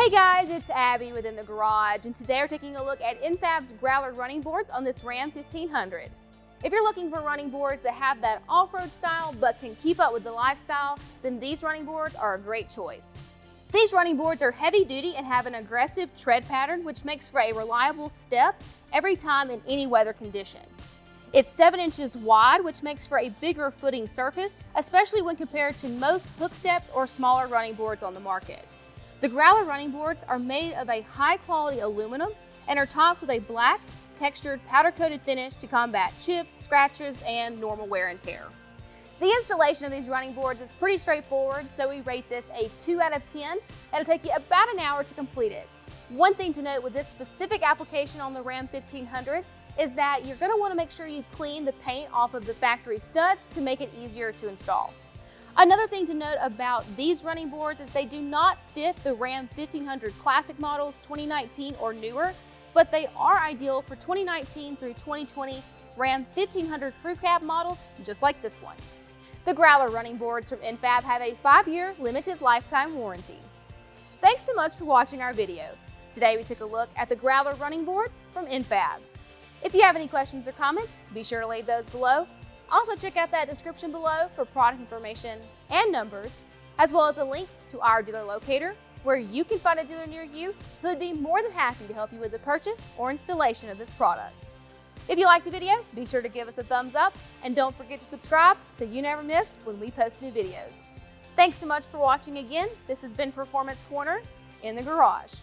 Hey guys, it's Abby within the garage, and today we're taking a look at N-FAB's Growler running boards on this Ram 1500. If you're looking for running boards that have that off-road style but can keep up with the lifestyle, then these running boards are a great choice. These running boards are heavy duty and have an aggressive tread pattern, which makes for a reliable step every time in any weather condition. It's 7 inches wide, which makes for a bigger footing surface, especially when compared to most hook steps or smaller running boards on the market. The Growler running boards are made of a high-quality aluminum and are topped with a black, textured, powder-coated finish to combat chips, scratches, and normal wear and tear. The installation of these running boards is pretty straightforward, so we rate this a 2 out of 10, and it'll take you about an hour to complete it. One thing to note with this specific application on the Ram 1500 is that you're going to want to make sure you clean the paint off of the factory studs to make it easier to install. Another thing to note about these running boards is they do not fit the Ram 1500 Classic models 2019 or newer, but they are ideal for 2019 through 2020 Ram 1500 Crew Cab models just like this one. The Growler running boards from N-FAB have a 5-year limited lifetime warranty. Thanks so much for watching our video. Today we took a look at the Growler running boards from N-FAB. If you have any questions or comments, be sure to leave those below. Also check out that description below for product information and numbers, as well as a link to our dealer locator where you can find a dealer near you who would be more than happy to help you with the purchase or installation of this product. If you like the video, be sure to give us a thumbs up and don't forget to subscribe so you never miss when we post new videos. Thanks so much for watching again. This has been Performance Corner in the Garage.